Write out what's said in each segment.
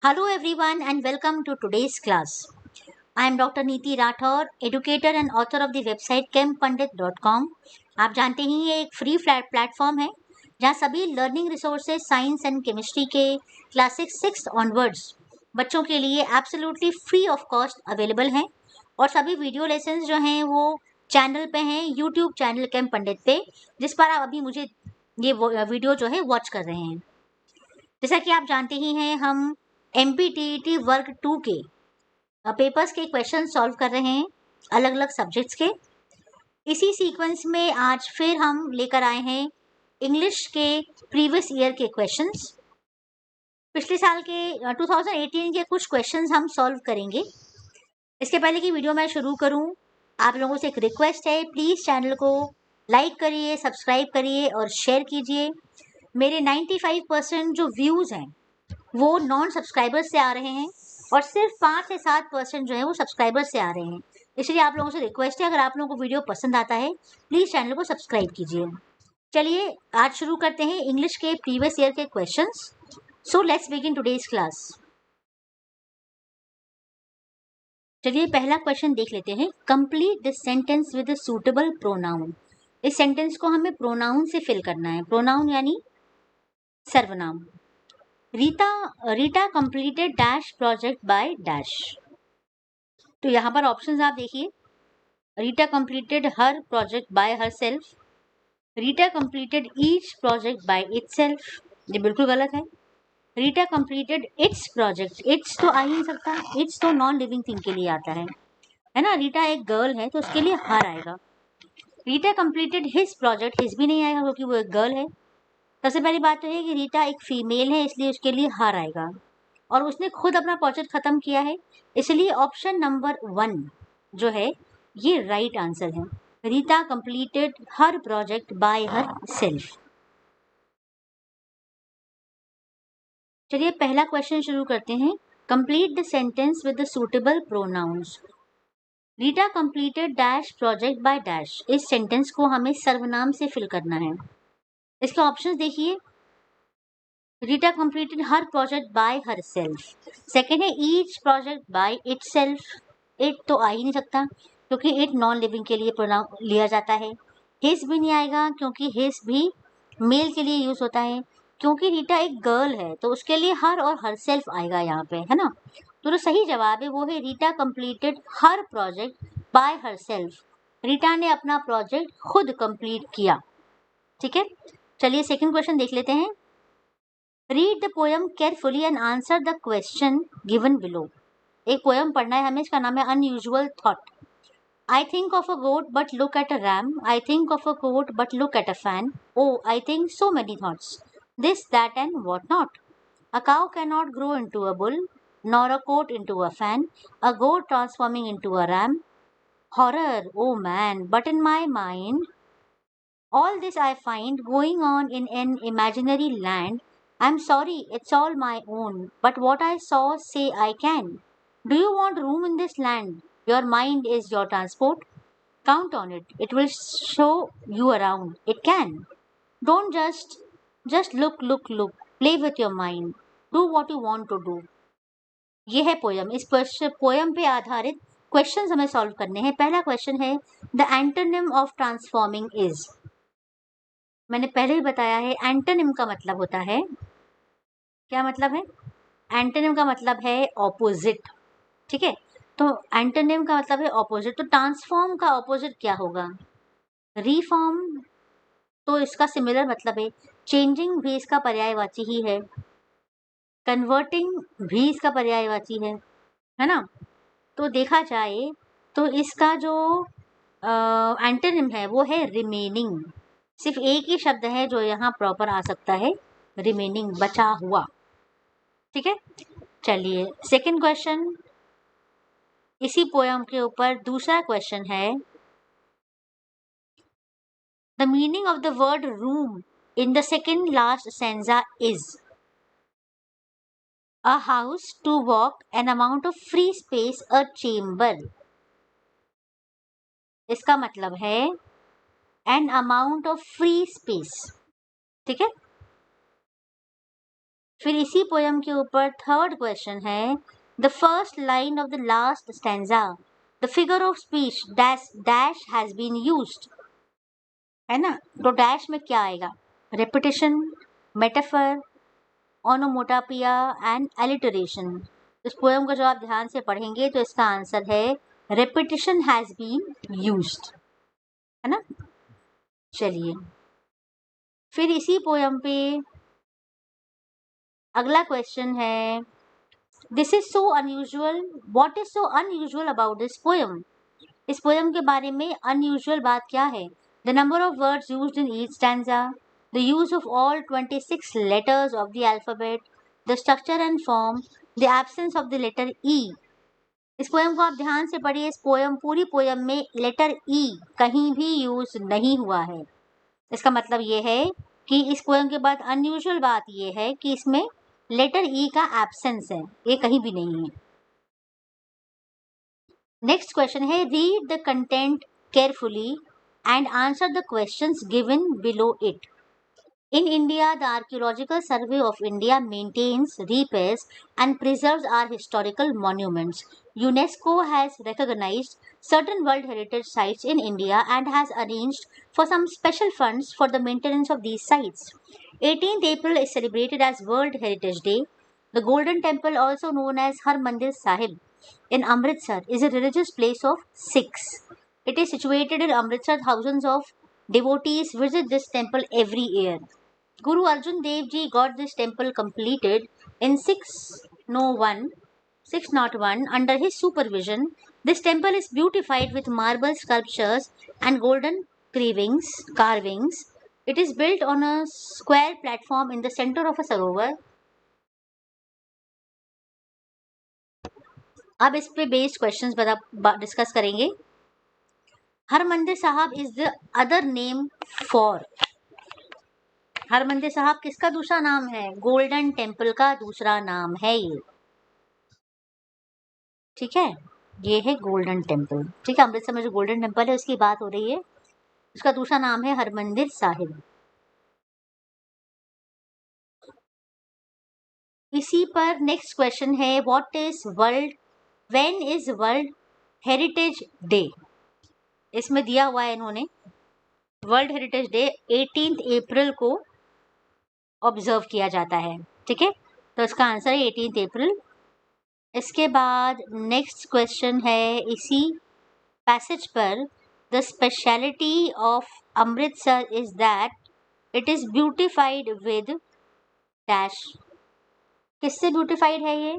Hello everyone and welcome to today's class. I am Dr. Neeti Rathore, educator and author of the website kempandit.com. आप जानते ही ये एक free platform है जहाँ सभी learning resources science and chemistry के classes 6 onwards बच्चों के लिए absolutely free of cost available हैं और सभी वीडियो लेसन्स जो हैं वो चैनल पे हैं, यूट्यूब चैनल कैम्प पंडित पे, जिस पर आप अभी मुझे ये वीडियो जो है वॉच कर रहे हैं। जैसा कि आप जानते ही हैं, हम MPTET वर्ग 2 के पेपर्स के क्वेश्चन सॉल्व कर रहे हैं अलग अलग सब्जेक्ट्स के। इसी सीक्वेंस में आज फिर हम लेकर आए हैं इंग्लिश के प्रीवियस ईयर के क्वेश्चंस। पिछले साल के 2018 के कुछ क्वेश्चंस हम सॉल्व करेंगे। इसके पहले कि वीडियो मैं शुरू करूं, आप लोगों से एक रिक्वेस्ट है, प्लीज़ चैनल को लाइक करिए, सब्सक्राइब करिए और शेयर कीजिए। मेरे 95% जो व्यूज़ हैं वो नॉन सब्सक्राइबर्स से आ रहे हैं और सिर्फ 5 से 7% जो है वो सब्सक्राइबर्स से आ रहे हैं। इसलिए आप लोगों से रिक्वेस्ट है, अगर आप लोगों को वीडियो पसंद आता है प्लीज़ चैनल को सब्सक्राइब कीजिए। चलिए आज शुरू करते हैं इंग्लिश के प्रीवियस ईयर के questions. So let's begin today's class. चलिए पहला क्वेश्चन देख लेते हैं। Complete this sentence with a suitable pronoun. इस सेंटेंस को हमें प्रोनाउन से फिल करना है। प्रोनाउन यानी सर्वनाम। Rita completed dash project by dash. तो यहाँ पर ऑप्शंस आप देखिए। Rita completed her project by her self, Rita completed each project by itself, ये बिल्कुल गलत है। Rita completed it's project, it's तो आ ही नहीं सकता, इट्स तो नॉन लिविंग थिंग के लिए आता है ना। रीटा एक गर्ल है तो उसके लिए हर आएगा। Rita completed his project, his भी नहीं आएगा क्योंकि वो एक गर्ल है। सबसे पहली बात तो है कि रीटा एक फीमेल है इसलिए उसके लिए हर आएगा और उसने खुद अपना प्रोजेक्ट खत्म किया है, इसलिए ऑप्शन नंबर 1 जो है ये राइट आंसर है। Rita completed her project by herself. चलिए पहला क्वेश्चन शुरू करते हैं। Complete the sentence with the suitable pronouns. Rita completed dash project by dash, इस सेंटेंस को हमें सर्वनाम से फिल करना है। इसके ऑप्शंस देखिए। Rita completed her project by herself, second है each project by itself. It तो आ ही नहीं सकता क्योंकि इट नॉन लिविंग के लिए प्रोनाउन लिया जाता है। हिज भी नहीं आएगा क्योंकि हिज भी मेल के लिए यूज होता है। क्योंकि रीटा एक गर्ल है तो उसके लिए हर और हर सेल्फ आएगा यहाँ पे, है ना। तो जो सही जवाब है वो है Rita completed her project by her self. Rita ने अपना प्रोजेक्ट खुद कंप्लीट किया। ठीक है, चलिए सेकंड क्वेश्चन देख लेते हैं। Read the poem carefully and answer the question given below. एक पोएम पढ़ना है हमें, इसका नाम है unusual thought. I think of a goat but look at a ram. I think of a coat but look at a fan. Oh, I think so many thoughts. This, that, and what not. A cow cannot grow into a bull, nor a coat into a fan. A goat transforming into a ram. Horror, oh man, but in my mind, all this I find going on in an imaginary land. I'm sorry, it's all my own, but what I saw say I can. Do you want room in this land? Your mind is your transport. Count on it. It will show you around. It can. Don't just look. Play with your mind. Do what you want to do. ये है poem. इस poem पे आधारित questions हमें solve करने हैं। पहला question है the antonym of transforming is. मैंने पहले ही बताया है एंटोनिम का मतलब होता है, क्या मतलब है? एंटोनिम का मतलब है ऑपोजिट। ठीक है, तो एंटोनिम का मतलब है ऑपोजिट। तो ट्रांसफॉर्म का ऑपोजिट क्या होगा? रीफॉर्म। तो इसका सिमिलर मतलब है। चेंजिंग भी इसका पर्यायवाची ही है। कन्वर्टिंग भी इसका पर्यायवाची है ना। तो देखा जाए तो इसका जो एंटोनिम है वो है रिमेनिंग। सिर्फ एक ही शब्द है जो यहाँ प्रॉपर आ सकता है, रिमेनिंग, बचा हुआ। ठीक है, चलिए सेकंड क्वेश्चन इसी पोयम के ऊपर दूसरा क्वेश्चन है। The meaning of the word room in the second last stanza is a house to walk, an amount of free space, a chamber. इसका मतलब है an amount of free space। ठीक है, फिर इसी पोयम के ऊपर थर्ड क्वेश्चन है, the first line of the last stanza, the figure of speech dash dash has been used, है ना। तो डैश में क्या आएगा, repetition, metaphor, onomatopoeia and alliteration. इस पोयम को जो आप ध्यान से पढ़ेंगे तो इसका आंसर है रेपिटेशन हैज बीन यूज्ड, है ना। चलिए फिर इसी पोयम पे अगला क्वेश्चन है, this is so unusual, what is so unusual about this poem. इस पोयम के बारे में अनयूजुअल बात क्या है, the number of words used in each stanza, the use of all 26 letters of the alphabet, the structure and form, the absence of the letter E. इस poem को आप ध्यान से पढ़िए, इस पोयम पूरी पोयम में लेटर ई कहीं भी यूज नहीं हुआ है। इसका मतलब ये है कि इस पोयम के बाद अनयूजुअल बात ये है कि इसमें लेटर ई का एब्सेंस है, ये कहीं भी नहीं है। नेक्स्ट क्वेश्चन है, read the content carefully and answer the questions given below it. In India, the Archaeological Survey of India maintains, repairs, and preserves our historical monuments. UNESCO has recognized certain World Heritage Sites in India and has arranged for some special funds for the maintenance of these sites. 18th April is celebrated as World Heritage Day. The Golden Temple, also known as Harmandir Sahib in Amritsar, is a religious place of Sikhs. It is situated in Amritsar. Thousands of devotees visit this temple every year. Guru Arjan Dev Ji got this temple completed in 601 under his supervision. This temple is beautified with marble sculptures and golden carvings. It is built on a square platform in the center of a sarovar. अब इस पे based questions discuss करेंगे। हरमंदिर साहब is the other name for, Harmandir साहब किसका दूसरा नाम है, गोल्डन टेम्पल का दूसरा नाम है ये, ठीक है। ये है गोल्डन टेम्पल, ठीक है। अमृतसर में जो गोल्डन टेम्पल है उसकी बात हो रही है, उसका दूसरा नाम है हरमंदिर साहिब। इसी पर नेक्स्ट क्वेश्चन है, when is world heritage day. इसमें दिया हुआ है इन्होंने वर्ल्ड हेरिटेज डे 18 अप्रैल को ऑब्जर्व किया जाता है, ठीक है। तो इसका आंसर है 18 अप्रैल। इसके बाद नेक्स्ट क्वेश्चन है इसी पैसेज पर, the speciality of Amritsar is that it is beautified with dash. किससे ब्यूटिफाइड है ये,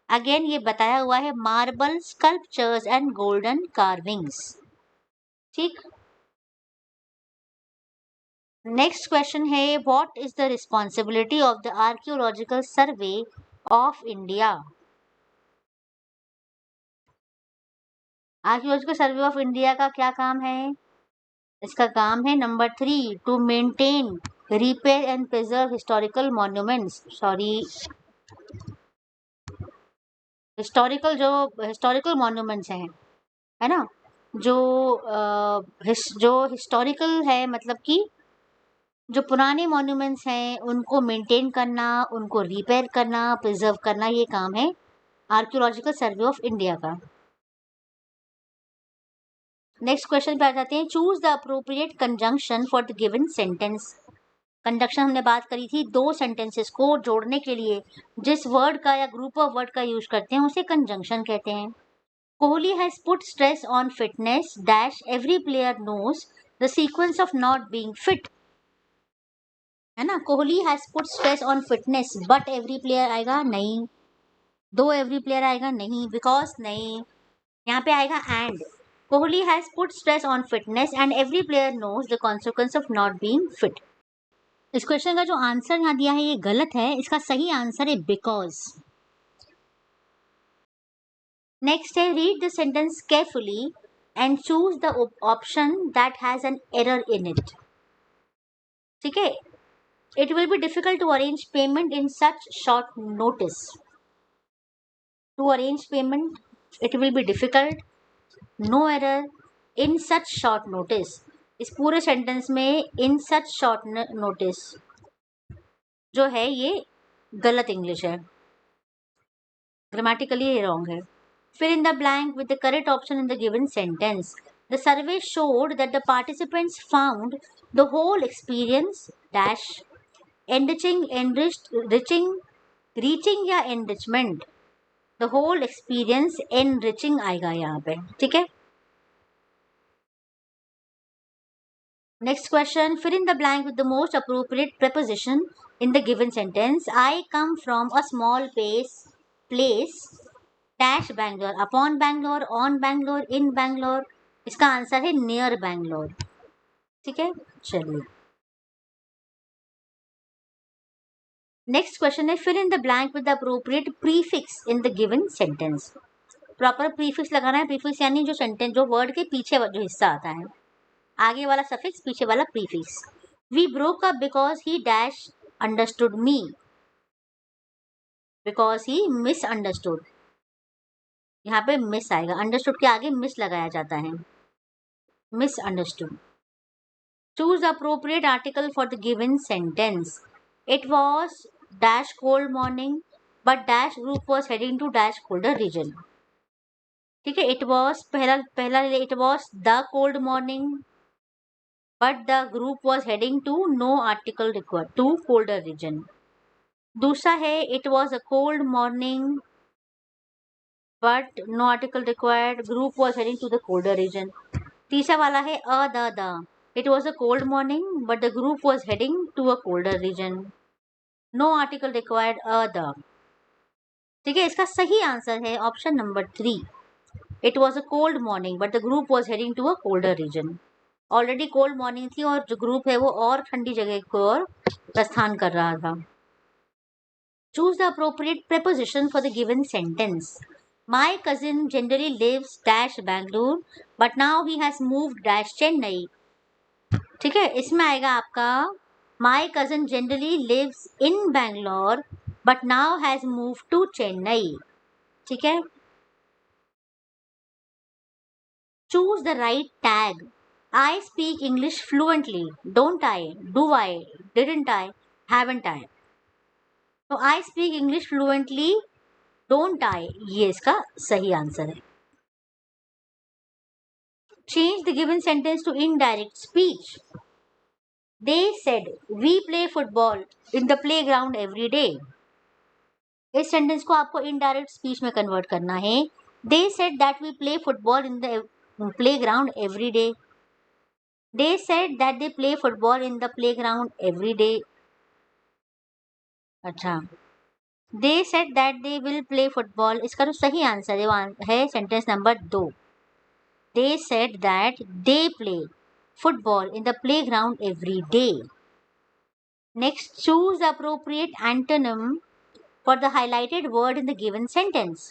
अगेन ये बताया हुआ है, marble sculptures and golden carvings, ठीक। नेक्स्ट क्वेश्चन है, what is the responsibility of the archaeological survey of India. Archaeological survey of India का क्या काम है, इसका काम है number 3, to maintain, repair and preserve historical monuments, historical monuments हैं, है ना, जो हिस्टोरिकल है, मतलब कि जो पुराने मॉन्यूमेंट्स हैं उनको मेंटेन करना, उनको रिपेयर करना, प्रिजर्व करना, ये काम है आर्कियोलॉजिकल सर्वे ऑफ इंडिया का। नेक्स्ट क्वेश्चन पे आ जाते हैं, choose the appropriate conjunction for the given sentence. Conjunction हमने बात करी थी, दो सेंटेंसेस को जोड़ने के लिए जिस वर्ड का या ग्रुप ऑफ वर्ड का यूज करते हैं उसे कंजंक्शन कहते हैं। Kohli has put stress on fitness dash, every player knows the sequence of not being fit, है ना। Kohli has put stress on fitness, but every player आएगा नहीं, दो एवरी प्लेयर आएगा नहीं, बिकॉज नहीं, यहाँ पे आएगा and. Kohli has put stress on fitness and every player knows the consequence of not being fit. इस क्वेश्चन का जो आंसर यहाँ दिया है ये गलत है, इसका सही आंसर है बिकॉज। नेक्स्ट है, read the sentence carefully and choose the option that has an error in it, ठीक है। It will be difficult to arrange payment in such short notice. To arrange payment, it will be difficult. No error. In such short notice. इस पूरे sentence में in such short notice जो है ये गलत English है, ग्रामेटिकली ये wrong है। Fill in the blank with the correct option in the given sentence. The survey showed that the participants found the whole experience dash enriching, enriched, reaching या enrichment. The whole experience enriching आएगा यहाँ पे, ठीक है। Next question, fill in the blank with the most appropriate preposition in the given sentence. I come from a small place dash Bangalore, upon Bangalore, on Bangalore, in Bangalore. इसका answer है near Bangalore, ठीक है। चलिए next question है, fill in the blank with the appropriate prefix in the given sentence. Proper prefix लगाना है। Prefix यानी जो सेंटेंस, जो वर्ड के पीछे जो हिस्सा आता है, आगे वाला सफिक्स, पीछे वाला prefix. We broke up because he dash understood me, because he misunderstood, यहाँ पे मिस आएगा, अंडरस्टूड के आगे मिस लगाया जाता है, miss understood. Choose the appropriate article for the given sentence. It was dash cold morning but dash group was heading to dash colder region, ठीक है। it was पहला it was the cold morning but the group was heading to no article required to colder region। दूसरा है it was a cold morning but no article required, group was heading to the colder region। तीसरा वाला है the it was a cold morning but the group was heading to a colder region, no article required the, ठीक है। इसका सही answer है option number 3। It was a cold morning but the group was heading to a colder region. Already cold morning थी और जो group है वो और ठंडी जगह को और प्रस्थान कर रहा था। Choose the appropriate preposition for the given sentence. My cousin generally lives dash Bangalore but now he has moved dash Chennai, ठीक है। इसमें आएगा आपका my cousin generally lives in Bangalore but now has move to Chennai, ठीक है। Choose the right tag. I speak English fluently, don't I, do I, didn't I, haven't I. तो I speak English fluently, don't I, ये इसका सही answer है। Change the given sentence to indirect speech. They said we play football in the playground every day. इस sentence को आपको indirect speech में convert करना है। They said that we play football in the playground every day. They said that they play football in the playground every day. अच्छा, they said that they will play football, इसका तो सही answer है sentence number 2। They said that they play football in the playground every day. Next, choose the appropriate antonym for the highlighted word in the given sentence.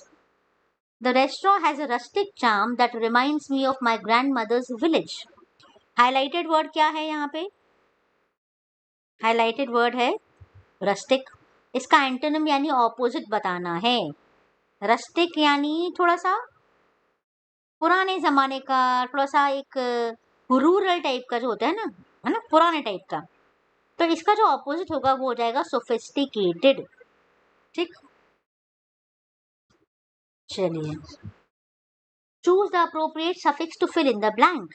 The restaurant has a rustic charm that reminds me of my grandmother's village. Highlighted word क्या है यहाँ पे? Highlighted word है rustic. इसका antonym यानी opposite बताना है। Rustic यानी थोड़ा सा पुराने जमाने का, थोड़ा सा एक रूरल टाइप का जो होता है ना, पुराने टाइप का। तो इसका जो ऑपोजिट होगा वो हो जाएगा सोफिस्टिकेटेड, ठीक। चलिए, choose the appropriate suffix to fill in the blank.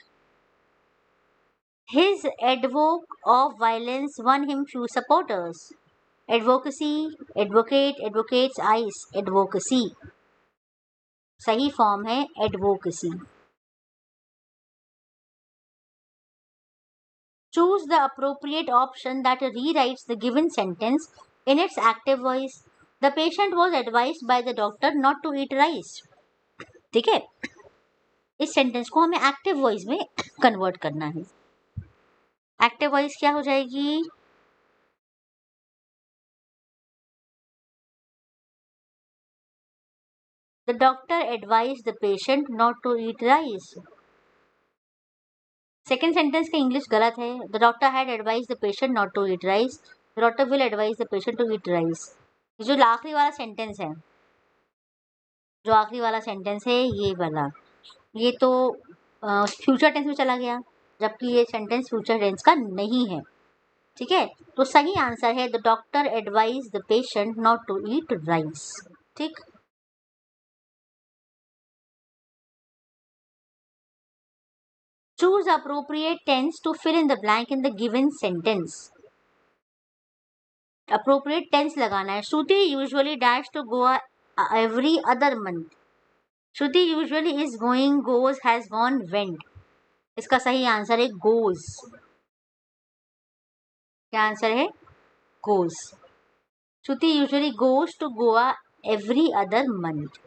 His advocacy of violence won him few supporters. Advocacy, advocate, advocates, ice, advocacy. सही फॉर्म है advocacy. Choose the appropriate option that rewrites the given sentence in its active voice. The patient was advised by the doctor not to eat rice. ठीक है, इस sentence को हमें active voice में convert करना है। एक्टिव वॉइस क्या हो जाएगी? The doctor advised the patient not to eat rice. Second sentence का इंग्लिश गलत है। The doctor had advise the patient not to eat rice, the doctor will advise the patient to eat rice. जो आखिरी वाला sentence है, जो आखिरी वाला सेंटेंस है ये वाला, ये तो फ्यूचर टेंस में चला गया, जबकि ये सेंटेंस फ्यूचर टेंस का नहीं है। ठीक है, तो सही आंसर है the doctor advise the patient not to eat rice. ठीक, choose appropriate tense to fill in the blank in the given sentence. Appropriate tense लगाना है। Shruti usually dash to Goa every other month. Shruti usually is going, goes, has gone, went. इसका सही answer है goes. क्या answer है? Goes. Shruti usually goes to Goa every other month.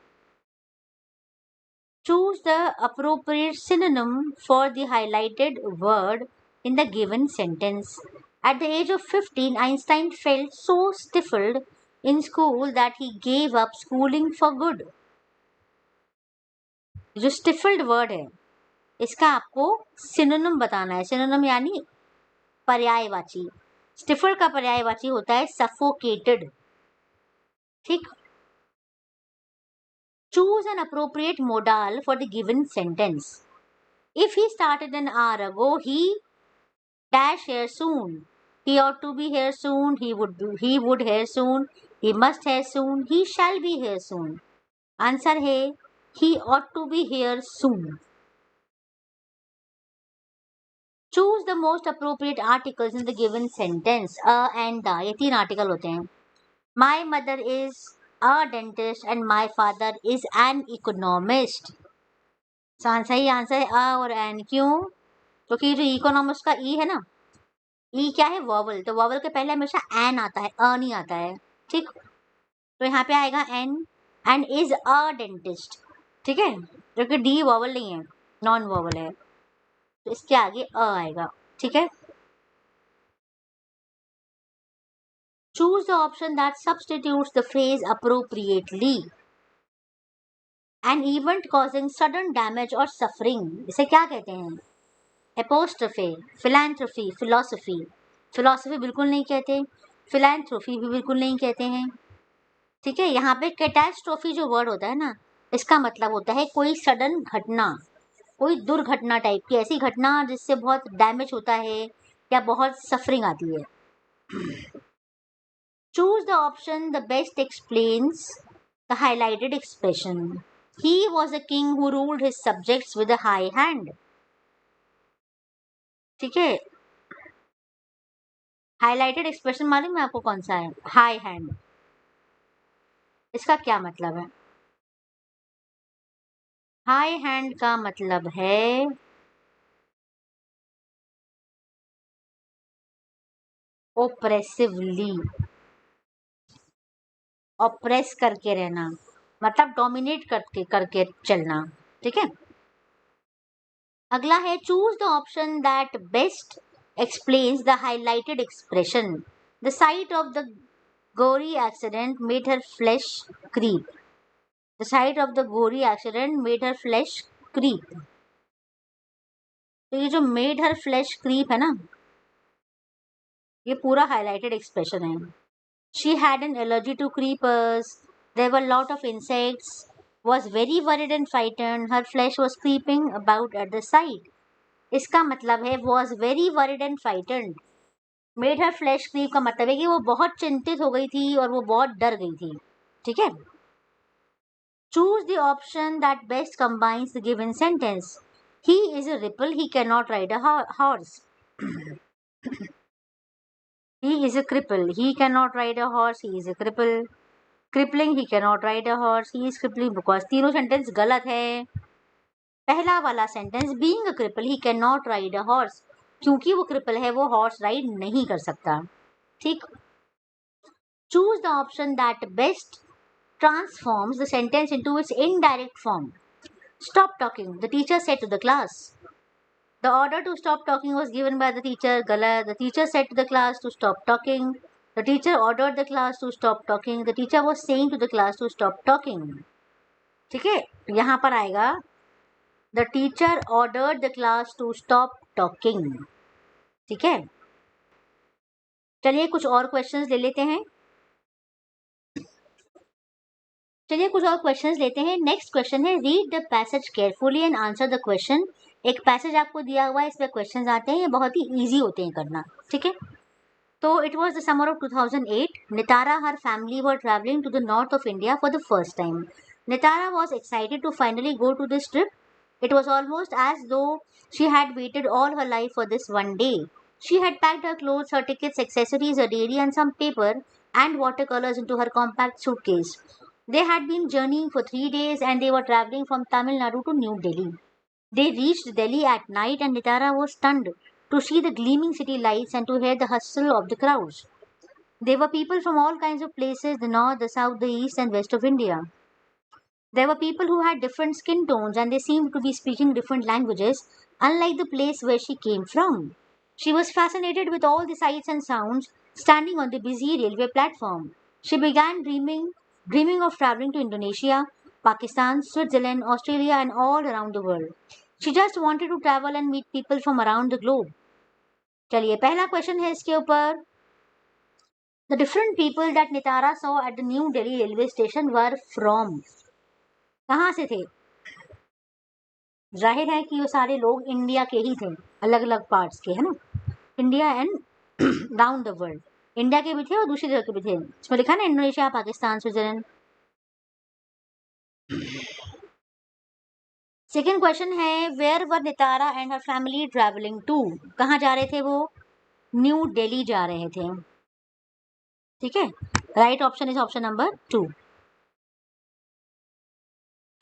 Choose the appropriate synonym for the highlighted word in the given sentence. At the age of 15, Einstein felt so stifled in school that he gave up schooling for good. जो stifled word है, इसका आपको synonym बताना है। synonym यानी पर्यायवाची। stifled का पर्यायवाची होता है suffocated। ठीक, choose an appropriate modal for the given sentence. If he started an hour ago, he dash here soon. He ought to be here soon. He would here soon. He must here soon. He shall be here soon. Answer है he ought to be here soon. Choose the most appropriate articles in the given sentence. A and the, ये तीन article होते हैं। My mother is a dentist and my father is an economist. सही answer है a और an। क्यों? क्योंकि जो इकोनॉमिस्ट का ई है ना, ई क्या है? वॉवल। तो वॉवल के पहले हमेशा एन आता है, अ नहीं आता है। ठीक, तो यहाँ पे आएगा an. And is a dentist. ठीक है, जो कि डी वॉवल नहीं है, नॉन वॉवल है, तो इसके आगे अ आएगा। ठीक है, choose the option that substitutes the phrase appropriately. An event causing sudden damage और सफरिंग, इसे क्या कहते हैं? एपोस्ट्रोफे, फिलैंथ्रोफी, फिलॉसफी। फिलॉसफी बिल्कुल नहीं कहते, फिलैंथ्रोफी भी बिल्कुल नहीं कहते हैं। ठीक है, यहाँ पे कैटास्ट्रोफी जो वर्ड होता है ना, इसका मतलब होता है कोई सडन घटना, कोई दुर्घटना टाइप की, ऐसी घटना जिससे बहुत डैमेज होता है या बहुत सफरिंग आती है। Choose the option the best explains the highlighted expression. He was a king who ruled his subjects with a high hand. ठीक है, हाईलाइटेड एक्सप्रेशन मालूम है आपको कौन सा है? High hand. इसका क्या मतलब है? हाई हैंड का मतलब है ओप्रेसिवली, ऑप्रेस करके रहना, मतलब डोमिनेट करके करके चलना। ठीक है, अगला है choose the option that best explains the highlighted expression. The sight of the gory accident made her flesh creep. The sight of the gory accident made her flesh creep. तो ये जो मेड हर फ्लैश क्रीप है ना, ये पूरा highlighted expression है। She had an allergy to creepers. There were a lot of insects. Was very worried and frightened. Her flesh was creeping about at the sight. इसका मतलब है was very worried and frightened. Made her flesh creep का मतलब है कि वो बहुत चिंतित हो गई थी और वो बहुत डर गई थी। ठीक है, choose the option that best combines the given sentence. He is a ripple. He cannot ride a horse. He is a cripple. He cannot ride a horse. He is a cripple. Crippling, he cannot ride a horse. He is crippling because तीनों sentence गलत है। पहला वाला sentence being a cripple he cannot ride a horse, क्योंकि वो cripple है वो horse ride नहीं कर सकता। ठीक, choose the option that best transforms the sentence into its indirect form. Stop talking, the teacher said to the class. The order to stop talking was given by the teacher. Galat. The teacher said to the class to stop talking. The teacher ordered the class to stop talking. The teacher was saying to the class to stop talking. ठीक है, यहाँ पर आएगा The teacher ordered the class to stop talking. ठीक है, चलिए कुछ और क्वेश्चंस ले लेते हैं। नेक्स्ट क्वेश्चन है read the passage carefully and answer the question. एक पैसेज आपको दिया हुआ है, इसमें क्वेश्चंस आते हैं, ये बहुत ही इजी होते हैं करना। ठीक है, So it was the summer of 2008. Nitara, her family were traveling to the north of India for the first time. Nitara was excited to finally go to this trip. It was almost as though she had waited all her life for this one day. She had packed her clothes, her tickets, accessories, her diary, and some paper and watercolors into her compact suitcase. They had been journeying for 3 days and they were traveling from Tamil Nadu to New Delhi. They reached Delhi at night and Nitara was stunned to see the gleaming city lights and to hear the hustle of the crowds. There were people from all kinds of places, the north, the south, the east, and west of India. There were people who had different skin tones and they seemed to be speaking different languages, unlike the place where she came from. She was fascinated with all the sights and sounds standing on the busy railway platform. She began dreaming of traveling to Indonesia, Pakistan, Switzerland, Australia, and all around the world. She just wanted to travel and meet people from around the globe. चलिए पहला question है इसके ऊपर. The different people that Nitara saw at the New Delhi railway station were from. कहाँ से थे? जाहिर है कि वो सारे लोग इंडिया के ही थे, अलग अलग पार्ट्स के, है ना. India and round the world. India के भी थे और दूसरी जगह के भी थे. इसमें लिखा ना Indonesia, Pakistan, Switzerland. Second question है where were Nitara and her family travelling to. कहाँ जा रहे थे वो? न्यू दिल्ली जा रहे थे. ठीक है. Right option is option number 2.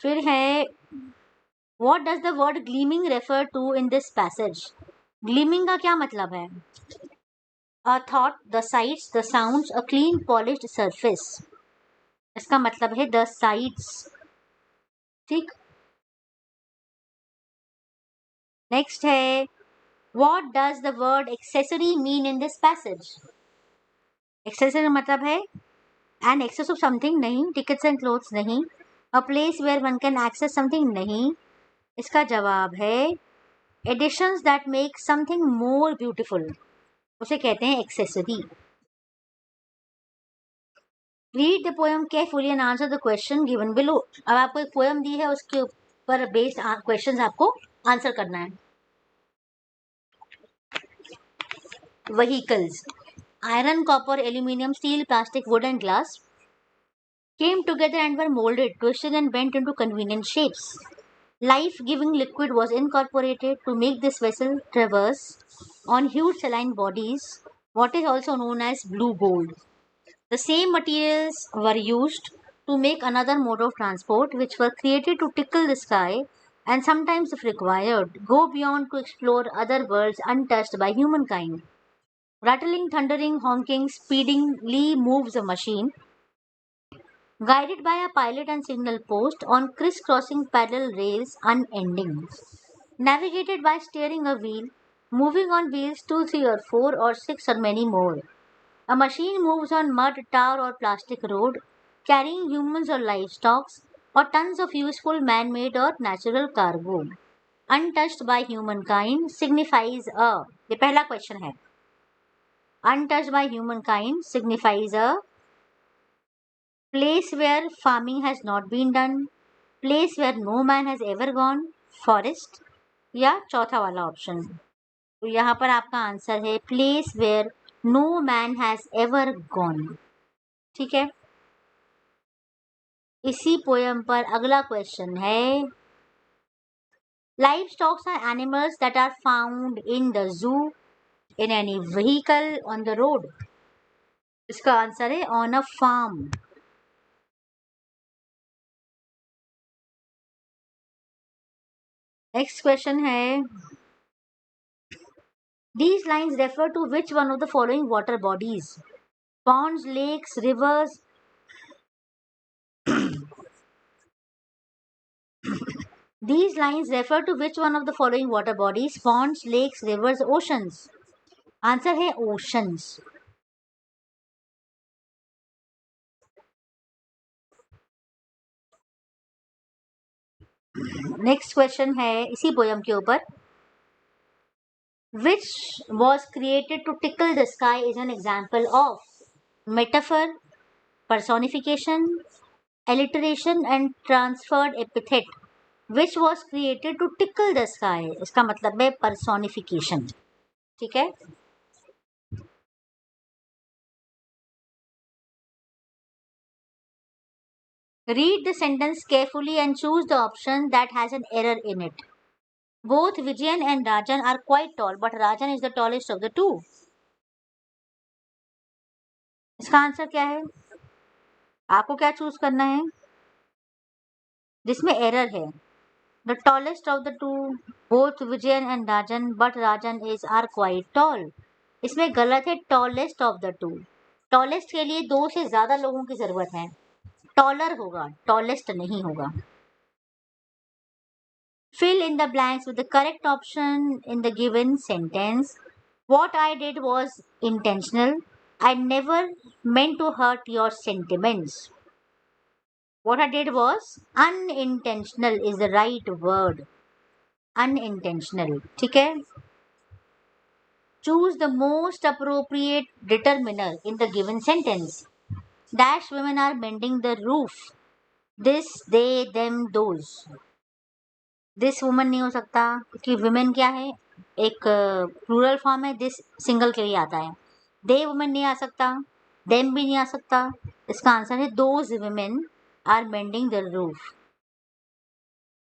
फिर है what does the word gleaming refer to in this passage. Gleaming का क्या मतलब है? A thought, the sights, the sounds, a clean polished surface. इसका मतलब है द साइट्स. ठीक. नेक्स्ट है what does the word accessory mean in this passage. Accessory मतलब है एन एक्सेस ऑफ समथिंग नहीं, टिकट्स एंड क्लोथ्स नहीं, a place where one can access something नहीं. इसका जवाब है additions that make something more beautiful, उसे कहते हैं accessory. Read the poem carefully and answer the question given below. अब आपको एक पोएम दी है, उसके ऊपर बेस्ड क्वेश्चंस आपको आंसर करना है. Vehicles. Iron, copper, aluminium, steel, plastic, wood, and glass came together and were molded, twisted, and bent into convenient shapes. Life giving liquid was incorporated to make this vessel traverse on huge saline bodies, what is also known as blue gold. The same materials were used to make another mode of transport, which were created to tickle the sky and sometimes, if required, go beyond to explore other worlds untouched by humankind. Rattling, thundering, honking, speedingly moves a machine, guided by a pilot and signal post on crisscrossing parallel rails unending. Navigated by steering a wheel, moving on wheels 2, 3, or 4, or 6, or many more. A machine moves on mud, tar, or plastic road, carrying humans or livestock, or tons of useful man-made or natural cargo. Untouched by humankind signifies a. ये पहला question है. Untouched by humankind signifies a place where farming has not been done, place where no man has ever gone, forest, या चौथा वाला option. तो यहाँ पर आपका आंसर है place where no man has ever gone. ठीक है. इसी पोयम पर अगला क्वेश्चन है livestock are animals that are found in the zoo, in any vehicle, on the road. इसका आंसर है on a farm. Next question है these lines refer to which one of the following water bodies? Ponds, lakes, rivers. These lines refer to which one of the following water bodies? Ponds, lakes, rivers, oceans. Answer है oceans. Next question है इसी poem के ऊपर which was created to tickle the sky is an example of metaphor, personification, alliteration and transferred epithet. Which was created to tickle the sky, इसका मतलब है personification. ठीक है. Read the sentence carefully and choose the option that has an error in it. Both Vijayan and Rajan are quite tall, but Rajan is the tallest of the two. इसका answer क्या है? आपको क्या choose करना है जिसमें error है? The tallest of the two, both Vijayan and Rajan, but Rajan is are quite tall. इसमें गलत है tallest of the two. Tallest के लिए 2 से ज्यादा लोगों की जरूरत है. Taller होगा, tallest नहीं होगा. Fill in the blanks with the correct option in the given sentence. What I did was intentional. I never meant to hurt your sentiments. What I did was unintentional is the right word. Unintentional. ठीक है? Choose the most appropriate determiner in the given sentence. Dash women are mending the roof. This, they, them, those. This woman नहीं हो सकता क्योंकि women क्या है? एक plural form है. दिस सिंगल के लिए आता है. दे वुमेन नहीं आ सकता. देम भी नहीं आ सकता. इसका आंसर है those women are mending the roof.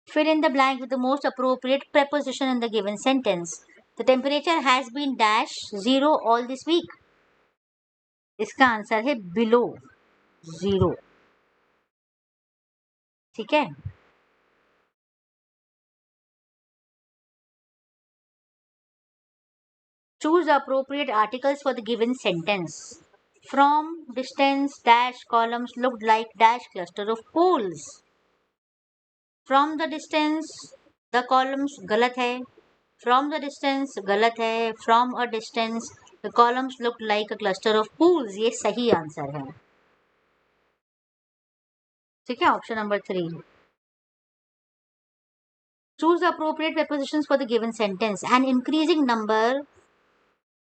Fill in the blank with the most appropriate preposition in the given sentence. The temperature has been dash 0 all this week. इसका आंसर है below 0. ठीक है. Choose the appropriate articles for the given sentence. From distance dash columns looked like dash cluster of poles. From the distance the columns गलत है. From the distance गलत है. From a distance the columns looked like a cluster of pools. ये सही answer है. ठीक है. Option number 3. Choose the appropriate prepositions for the given sentence. An increasing number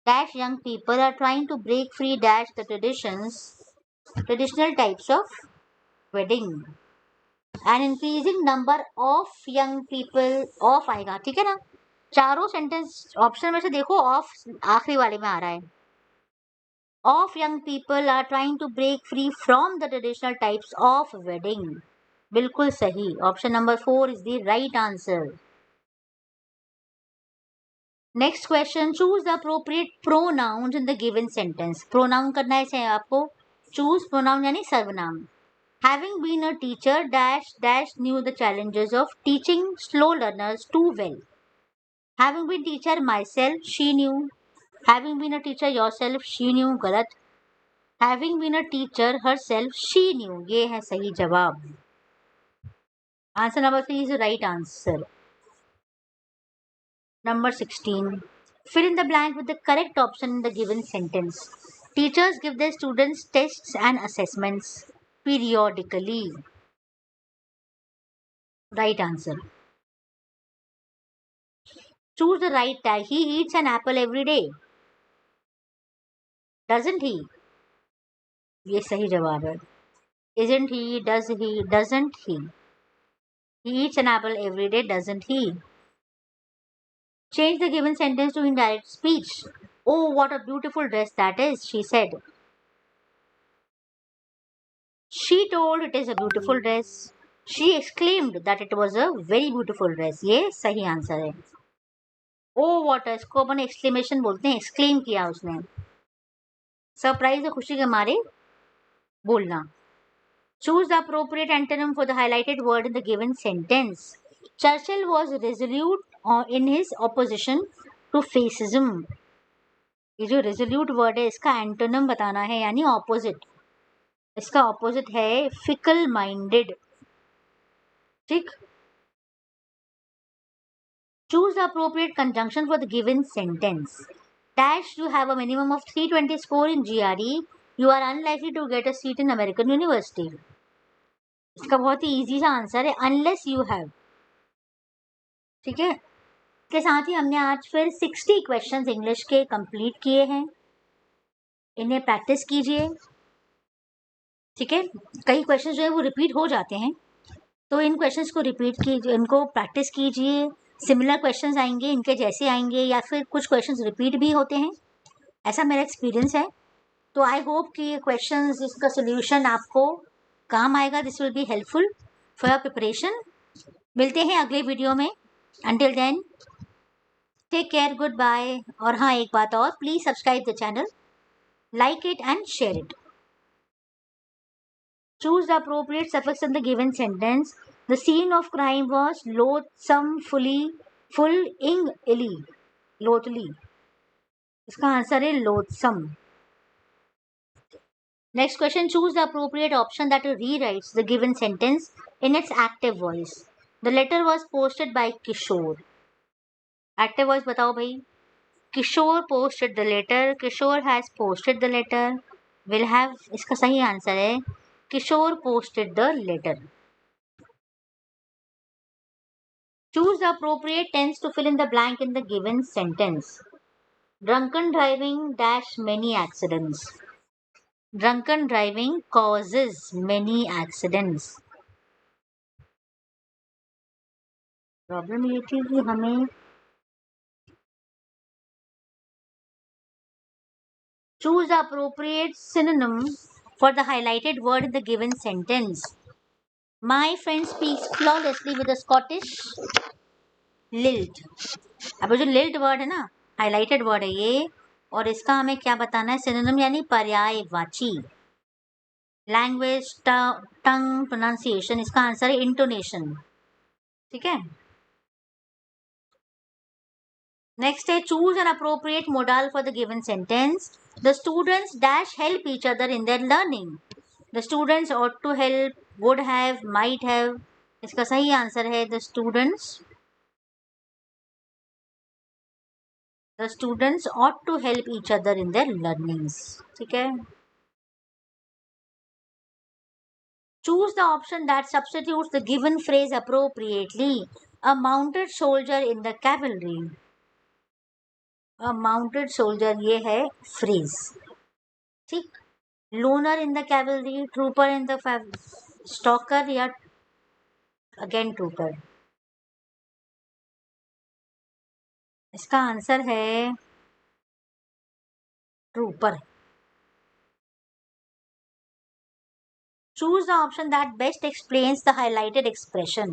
dash young people are trying to break free dash the traditional types of wedding. An increasing number of young people of आएगा. ठीक है ना. चारों sentence option में से देखो of आखिरी वाले में आ रहा है. Of young people are trying to break free from the traditional types of wedding. बिल्कुल सही. Option number 4 is the right answer. Next question. Choose the appropriate pronouns in the given sentence. Pronoun करना है आपको. Choose pronoun यानी सर्वनाम. Having been a teacher dash dash knew the challenges of teaching slow learners too well. Having been teacher myself she knew. Having been a teacher yourself she knew. गलत. Having been a teacher herself she knew. ये है सही जवाब. Answer number 3 is the right answer. Number 16. Fill in the blank with the correct option in the given sentence. Teachers give their students tests and assessments periodically. Right answer. Choose the right tag. He eats an apple every day. Doesn't he? ये सही जवाब है. Isn't he? Does he? Doesn't he? He eats an apple every day. Doesn't he? Change the given sentence to indirect speech. Oh, what a beautiful dress that is, she said. She told it is a beautiful dress. She exclaimed that it was a very beautiful dress. ये सही answer है. Oh, what a, इसको अपन exclamation बोलते हैं. Exclaim किया उसने. Surprise और खुशी के मारे बोलना. Choose the appropriate antonym for the highlighted word in the given sentence. Churchill was resolute in his opposition to fascism. ये जो resolute word है इसका एंटोनिम बताना है यानी ऑपोजिट. इसका ऑपोजिट है fickle minded. ठीक. Choose the appropriate conjunction for the given sentence. Dash you have a minimum of 320 score in GRE. You are unlikely to get a seat in American University. इसका बहुत ही easy सा answer है unless you have. ठीक है. के साथ ही हमने आज फिर 60 क्वेश्चंस इंग्लिश के कंप्लीट किए हैं. इन्हें प्रैक्टिस कीजिए. ठीक है. कई क्वेश्चंस जो है वो रिपीट हो जाते हैं तो इन क्वेश्चंस को रिपीट कीजिए. इनको प्रैक्टिस कीजिए. सिमिलर क्वेश्चंस आएंगे इनके जैसे आएंगे या फिर कुछ क्वेश्चंस रिपीट भी होते हैं. ऐसा मेरा एक्सपीरियंस है. तो आई होप कि ये क्वेश्चंस इसका सोल्यूशन आपको काम आएगा, this will be helpful for your preparation. मिलते हैं अगले वीडियो में। Until then take care, goodbye. और हाँ, एक बात और, please subscribe the channel, like it and share it. Choose the appropriate suffix in the given sentence. The scene of crime was loathsomely. Loathly. इसका answer है loathsome. Next question. Choose the appropriate option that rewrites the given sentence in its active voice. The letter was posted by Kishore. Active voice बताओ भाई. Kishore posted the letter. Kishore has posted the letter. Will have, इसका सही answer है Kishore posted the letter. Choose the appropriate tense to fill in the blank in the given sentence. Drunken driving dash many accidents. Drunken driving causes many accidents. Problem ये थी कि हमें choose the appropriate synonym for the highlighted word in the given sentence. My friend speaks flawlessly with a Scottish lilt. अब जो lilt word है ना, highlighted word है ये, और इसका हमें क्या बताना है? synonym यानी पर्यायवाची. लैंग्वेज, टंग, प्रोनाउंसिएशन, इसका आंसर है इंटोनेशन. ठीक है. नेक्स्ट है choose an appropriate modal for the given sentence. The students dash help each other in their learning. The students ought to help, would have, might have. इसका सही answer है the students ought to help each other in their learnings. ठीक है. Choose the option that substitutes the given phrase appropriately. A mounted soldier in the cavalry. A mounted soldier ये है phrase. ठीक. Loner in the cavalry, trooper in the stalker या again trooper. इसका answer है trooper. Choose the option that best explains the highlighted expression.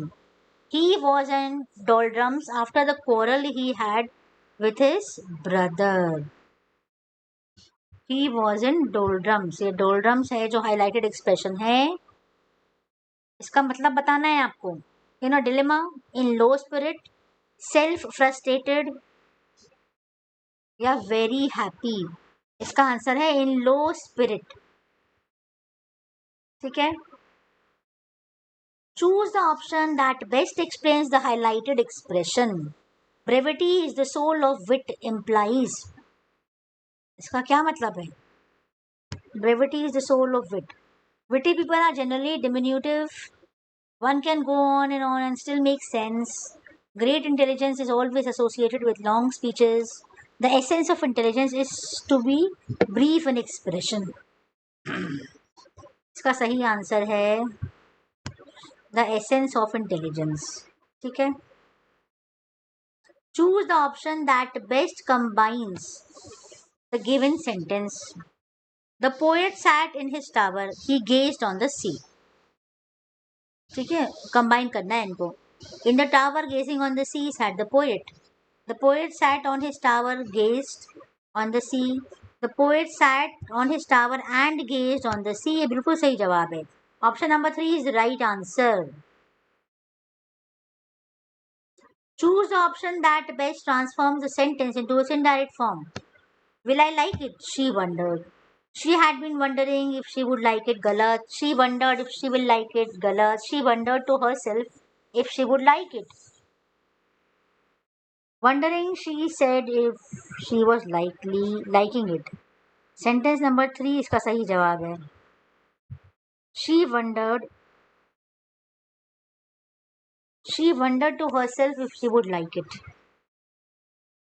He was in doldrums after the quarrel he had with his brother. He was in doldrums. ये doldrums है जो highlighted expression है. इसका मतलब बताना है आपको. In a dilemma, in low spirit, self frustrated या very happy. इसका आंसर है in low spirit. ठीक है. Choose the option that best explains the highlighted expression. Brevity is the soul of wit implies. इसका क्या मतलब है? Brevity is the soul of wit. Witty people are generally diminutive. One can go on and still make sense. Great intelligence is always associated with long speeches. The essence of intelligence is to be brief in expression. इसका सही answer है the essence of intelligence. ठीक है. Choose the option that best combines the given sentence. The poet sat in his tower, he gazed on the sea. ठीक है. Combine करना है इनको. In the tower gazing on the sea sat the poet. The poet sat on his tower, gazed on the sea. The poet sat on his tower and gazed on the sea. ये बिल्कुल सही जवाब है. Option number 3 is the right answer. Choose the option that best transforms the sentence into its indirect form. Will I like it? She wondered. She had been wondering if she would like it. Galat. She wondered if she will like it. Galat. She wondered to herself if she would like it. Wondering, she said if she was liking it. Sentence number 3 इसका सही जवाब है. She wondered to herself if she would like it.